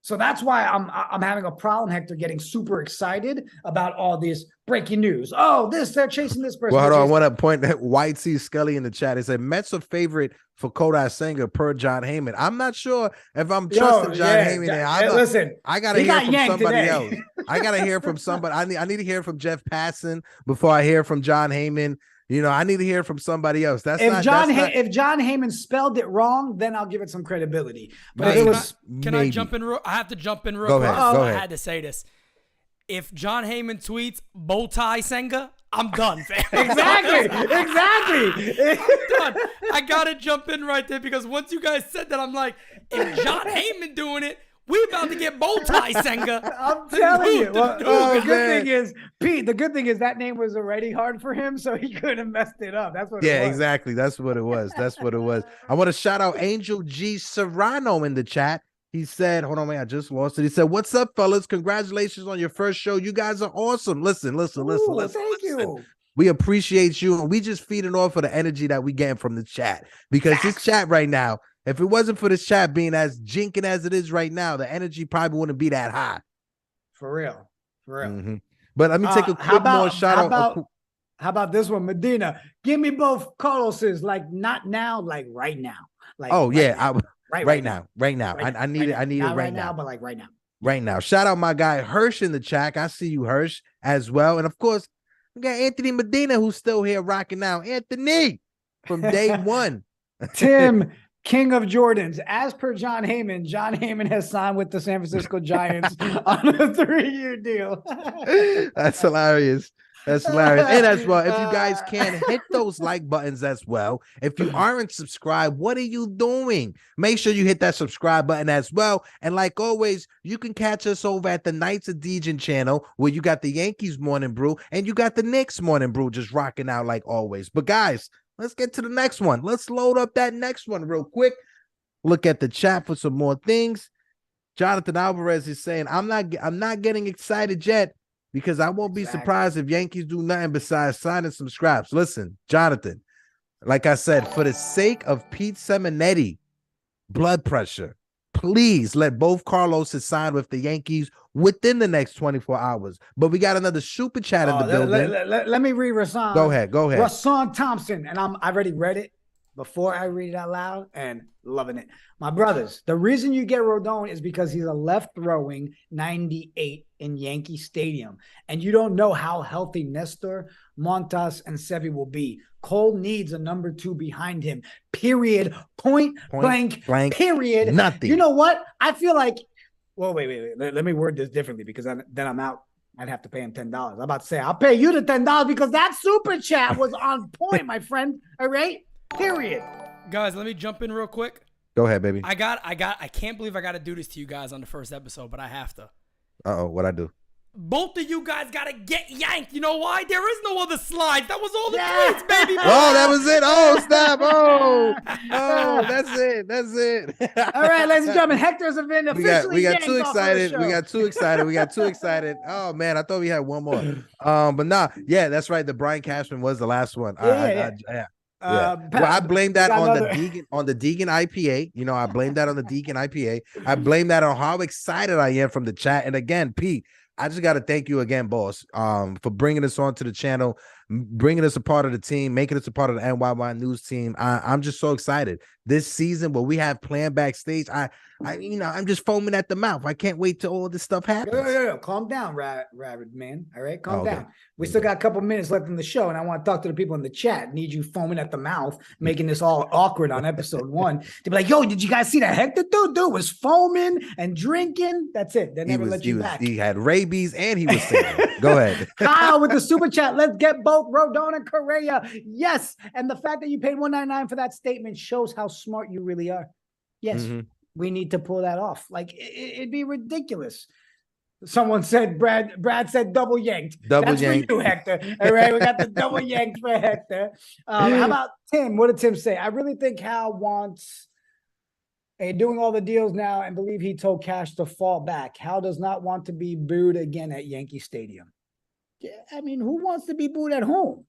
So that's why I'm having a problem, Hector, getting super excited about all this breaking news. Oh, they're chasing this person. Well, hold on. I want to point that White C. Scully in the chat. He said Mets are favorite for Kodai Senga per John Heyman. I'm not sure if I'm trusting John Heyman. Listen, I gotta hear from somebody else. I gotta hear from somebody. I need to hear from Jeff Passan before I hear from John Heyman. You know, I need to hear from somebody else. If John Heyman spelled it wrong, then I'll give it some credibility. But if it was, can I jump in? I have to jump in real quick. Go ahead. I had to say this. if John Heyman tweets bow tie Senga, I'm done, fam. Exactly. I'm done. I gotta jump in right there because once you guys said that, I'm like, if John Heyman doing it, we about to get bow tie Senga. I'm telling you. Well, the good man. thing is, Pete, the good thing is that name was already hard for him, so he couldn't have messed it up. That's what it was. Exactly. That's what it was. That's what it was. I want to shout out Angel G. Serrano in the chat. He said, hold on, man, I just lost it. He said, what's up, fellas? Congratulations on your first show. You guys are awesome. Listen. Thank you. We appreciate you, and we just feeding off of the energy that we getting from the chat. Because this chat right now, if it wasn't for this chat being as jinking as it is right now, the energy probably wouldn't be that high. For real. Mm-hmm. But let me take a quick more shout out. How about this one, Medina? Give me both Carlos's, like not now, like right now. Like right now. I need it right now. But like right now. Right now. Shout out my guy Hirsch in the chat. I see you, Hirsch, as well. And of course, we got Anthony Medina, who's still here rocking now. Anthony from day one. Tim, King of Jordans. As per John Heyman has signed with the San Francisco Giants on a 3-year deal. That's hilarious. That's hilarious. And as well, if you guys can hit those like buttons as well. If you aren't subscribed, what are you doing? Make sure you hit that subscribe button as well. And like always, you can catch us over at the Knights of Dejan channel where you got the Yankees Morning Brew and you got the Knicks Morning Brew just rocking out like always. But guys, let's get to the next one. Let's load up that next one real quick. Look at the chat for some more things. Jonathan Alvarez is saying, I'm not getting excited yet, because I won't be surprised if Yankees do nothing besides signing some scraps. Listen, Jonathan, like I said, for the sake of Pete Seminetti, blood pressure, please let both Carloses sign with the Yankees within the next 24 hours. But we got another super chat in the building. Let me read Rasan. Go ahead. Rasan Thompson, and I already read it before I read it out loud, and loving it. My brothers, the reason you get Rodon is because he's a left-throwing 98 in Yankee Stadium, and you don't know how healthy Nestor, Montas, and Sevy will be. Cole needs a number 2 behind him, period, point blank, period. Nothing. You know what? I feel like, well, wait. Let me word this differently, because then I'm out. I'd have to pay him $10. I'm about to say, I'll pay you the $10 because that super chat was on point, my friend. All right? Period. Guys, let me jump in real quick. Go ahead, baby. I can't believe I got to do this to you guys on the first episode, but I have to. Uh-oh, what'd I do? Both of you guys got to get yanked. You know why? There is no other slides. That was all the tweets, baby. Oh, that was it. Oh, stop. Oh, that's it. All right, ladies and gentlemen, Hector's event officially we got yanked too off of the excited. show. We got too excited. Oh, man, I thought we had one more. But nah, yeah, that's right. The Brian Cashman was the last one. Yeah. Well, I blame that on the Deegan IPA. You know, I blame that on the Deegan IPA. I blame that on how excited I am from the chat. And again, Pete, I just got to thank you again, boss, for bringing us onto the channel, bringing us a part of the team, making us a part of the NYY News team. I'm just so excited. This season, what we have planned backstage, I'm just foaming at the mouth. I can't wait till all this stuff happens. Yo, calm down, Rabbit man. All right, calm down. We still got a couple minutes left in the show, and I want to talk to the people in the chat. Need you foaming at the mouth, making this all awkward on episode 1. To be like, yo, did you guys see that Hector dude? Dude was foaming and drinking. That's it. They never let you back. He had rabies and he was sick. Go ahead. Kyle with the super chat. Let's get both Rodon and Correa. Yes. And the fact that you paid $199 for that statement shows how smart you really are. Yes. We need to pull that off. Like, it'd be ridiculous. Someone said, Brad said double yanked. That's yanked for you, Hector. All right, we got the double yanked for Hector. How about Tim? What did Tim say? I really think Hal wants doing all the deals now and believe he told Cash to fall back. Hal does not want to be booed again at Yankee Stadium. Yeah, I mean, who wants to be booed at home?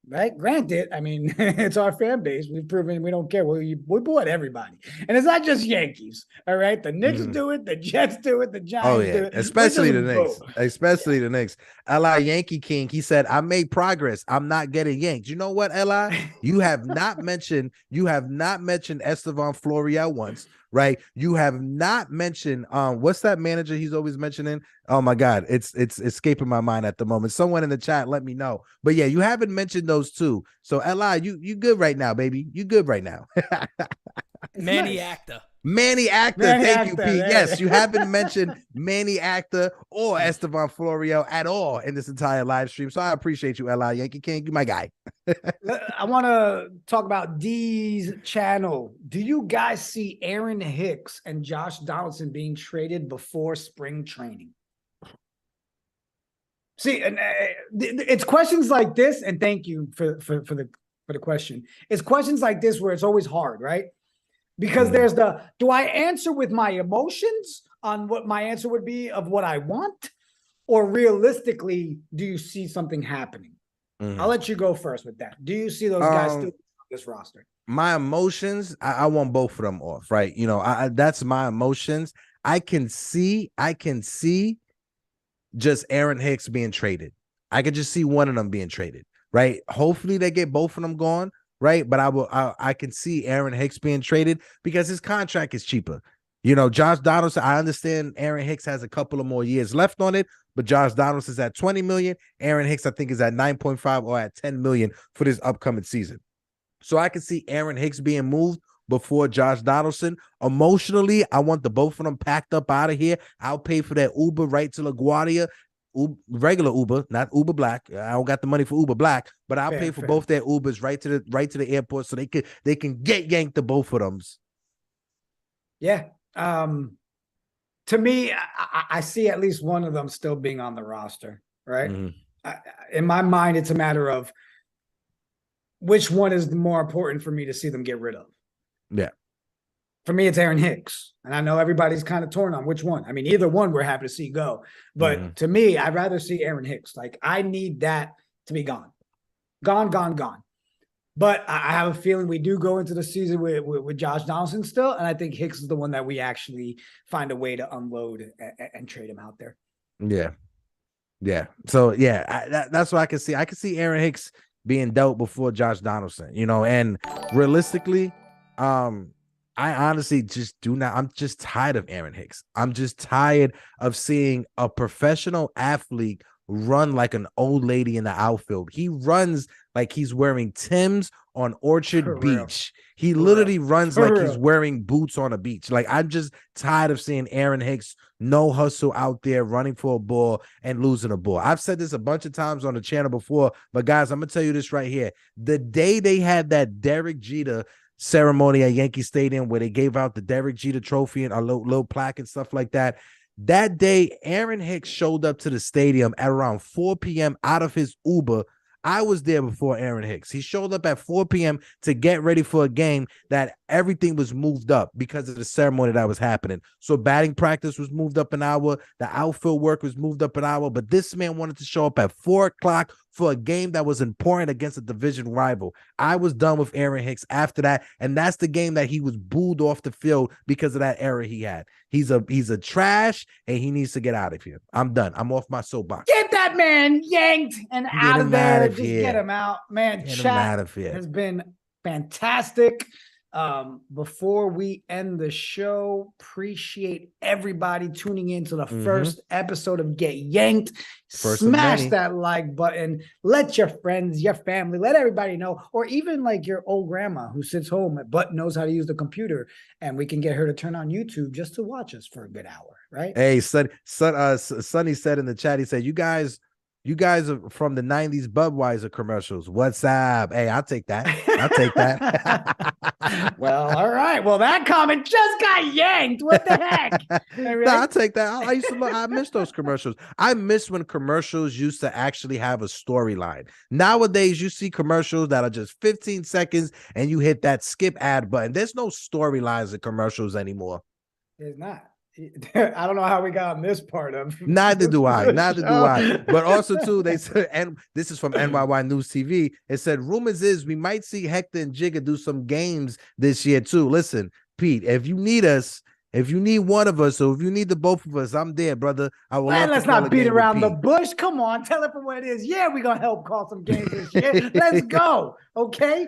Right? Granted, I mean, it's our fan base. We've proven we don't care. We boo at everybody. And it's not just Yankees. All right? The Knicks do it. The Jets do it. The Giants do it. Especially the Knicks. Especially the Knicks. L.I. Yankee King, he said, I made progress. I'm not getting yanked. You know what, L.I.? You have not mentioned Estevan Florial once. Right? You have not mentioned what's that manager he's always mentioning? Oh my God, it's escaping my mind at the moment. Someone in the chat, let me know. But yeah, you haven't mentioned those two. So Li, you good right now, baby. You good right now. Manny Acta. Manny Actor. Manny Thank you, Actor, Pete. there Yes, it you is. haven't mentioned Manny Actor or Esteban Florio at all in this entire live stream. So I appreciate you, L.I. Yankee King. You my guy. I want to talk about D's channel. Do you guys see Aaron Hicks and Josh Donaldson being traded before spring training? See, and it's questions like this, and thank you for the question. It's questions like this where it's always hard, right? Because there's the, do I answer with my emotions on what my answer would be of what I want, or realistically, do you see something happening? I'll let you go first with that. Do you see those guys still on this roster? My emotions, I want both of them off, right? You know, that's my emotions. I can see just Aaron Hicks being traded. I could just see one of them being traded, right? Hopefully they get both of them gone, right? But I can see Aaron Hicks being traded because his contract is cheaper. You know, Josh Donaldson, I understand Aaron Hicks has a couple of more years left on it, but Josh Donaldson's at 20 million. Aaron Hicks, I think, is at 9.5 or at 10 million for this upcoming season. So I can see Aaron Hicks being moved before Josh Donaldson. Emotionally, I want the both of them packed up out of here. I'll pay for that Uber right to LaGuardia, regular Uber, not Uber Black. I don't got the money for Uber Black, but I'll pay for both their Ubers right to the airport so they can get yanked to both of them. Yeah. To me, I see at least one of them still being on the roster, right? In my mind, it's a matter of which one is more important for me to see them get rid of. Yeah. For me, it's Aaron Hicks. And I know everybody's kind of torn on which one. I mean, either one we're happy to see go. But to me, I'd rather see Aaron Hicks. Like, I need that to be gone. Gone. But I have a feeling we do go into the season with Josh Donaldson still. And I think Hicks is the one that we actually find a way to unload and trade him out there. Yeah. So, that's what I can see. I can see Aaron Hicks being dealt before Josh Donaldson, you know, and realistically, I honestly just do not. I'm just tired of Aaron Hicks. I'm just tired of seeing a professional athlete run like an old lady in the outfield. He runs like he's wearing Tim's on Orchard Beach. He literally runs like he's wearing boots on a beach. Like, I'm just tired of seeing Aaron Hicks no hustle out there running for a ball and losing a ball. I've said this a bunch of times on the channel before, but guys, I'm gonna tell you this right here. The day they had that Derek Jeter ceremony at Yankee Stadium where they gave out the Derek Jeter trophy and a little plaque and stuff like that, that day Aaron Hicks showed up to the stadium at around 4 p.m. out of his Uber. I was there before Aaron Hicks. He showed up at 4 p.m. to get ready for a game that everything was moved up because of the ceremony that was happening. So batting practice was moved up an hour. The outfield work was moved up an hour. But this man wanted to show up at 4 o'clock for a game that was important against a division rival. I was done with Aaron Hicks after that, and that's the game that he was booed off the field because of that error he had. He's a trash, and he needs to get out of here. I'm done. I'm off my soapbox. Get that man yanked and out of there. Just get him out, man. Get him out of here. Has been fantastic. Before we end the show, appreciate everybody tuning in to the first episode of Get Yanked. Smash that like button. Let your friends, your family, let everybody know, or even like your old grandma who sits home but knows how to use the computer, and we can get her to turn on YouTube just to watch us for a good hour, right? Hey, Sonny said in the chat, he said, you guys are from the 90s Budweiser commercials. What's up? Hey, I'll take that. Well, all right. Well, that comment just got yanked. What the heck? No, I'll take that. I miss those commercials. I miss when commercials used to actually have a storyline. Nowadays, you see commercials that are just 15 seconds and you hit that skip ad button. There's no storylines in commercials anymore. There's not. I don't know how we got on this part of. Neither do I. But also too, they said, and this is from NyynewsTV. It said rumors is we might see Hector and Jigga do some games this year too. Listen, Pete, if you need us, if you need one of us, or if you need the both of us, I'm there, brother. I will. Let's not beat around the bush. Come on, tell it for what it is. Yeah, we're gonna help call some games this year. Let's go. Okay,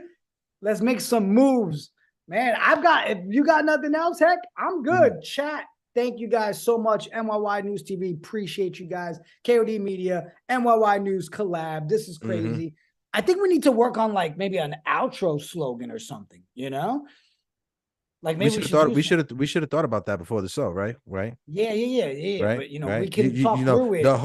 let's make some moves, man. If you got nothing else, heck, I'm good. Chat. Thank you guys so much. NyynewsTV, appreciate you guys. KOD Media, NYY News collab. This is crazy. I think we need to work on like maybe an outro slogan or something, you know? Like maybe we should have thought about that before the show, right? Right. Yeah. Right. But right. we can talk through it. The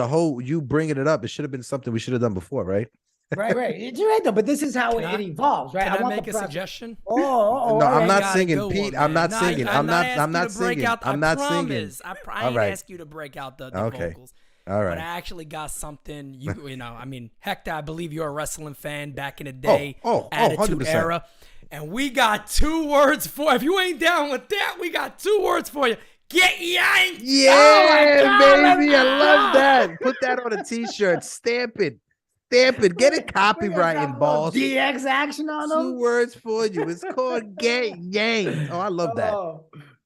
whole you bringing it up, it should have been something we should have done before, right? Right. You're right though, but this is how it evolves, right? Can I want make the a suggestion? Oh, no, I'm not got a singing, good Pete. one, I'm not man. singing. No, I'm not singing. singing. I'm not singing. I ain't ask you to break out the vocals. All right. But I actually got something. You know, I mean, Hector, I believe you're a wrestling fan back in the day, Attitude 100%. Era. And we got 2 words for, if you ain't down with that, we got 2 words for you. Get yanked. Yeah, baby. I love that. Put that on a t-shirt. Stamp it. Get it copywriting, balls. DX action on them. 2 words for you. It's called Get Yanked. Oh, I love that.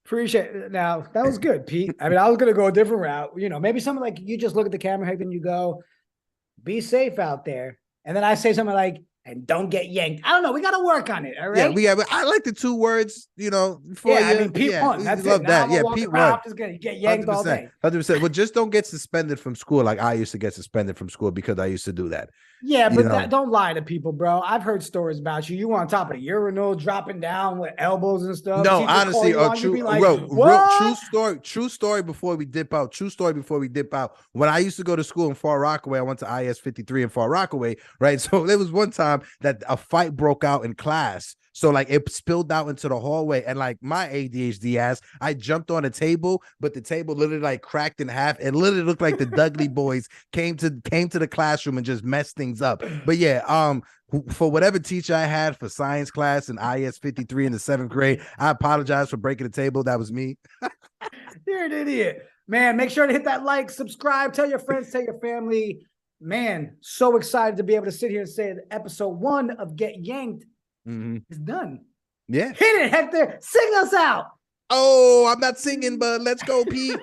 Appreciate it. Now, that was good, Pete. I mean, I was going to go a different route. You know, maybe something like you just look at the camera, Hector, and you go, be safe out there. And then I say something like, and don't get yanked. I don't know. We got to work on it. All right. Yeah, I like the 2 words, for you. I mean, Pete won. That's love it. that. Now Yeah, Pete won. I'm just going to get yanked 100%, all day. 100%. Well, just don't get suspended from school like I used to get suspended from school because I used to do that. Yeah, but don't lie to people, bro. I've heard stories about you. You on top of the urinal, dropping down with elbows and stuff. No, honestly, true story before we dip out. When I used to go to school in Far Rockaway, I went to IS 53 in Far Rockaway, right? So there was one time that a fight broke out in class. So like it spilled out into the hallway, and like my ADHD ass, I jumped on a table, but the table literally like cracked in half. It literally looked like the Dudley boys came to the classroom and just messed things up. But yeah, for whatever teacher I had for science class in IS 53 in the 7th grade, I apologize for breaking the table. That was me. You're an idiot, man. Make sure to hit that like, subscribe, tell your friends, tell your family. Man, so excited to be able to sit here and say that episode 1 of Get Yanked is done. Yeah. Hit it, Hector. Sing us out. Oh, I'm not singing, but let's go, Pete.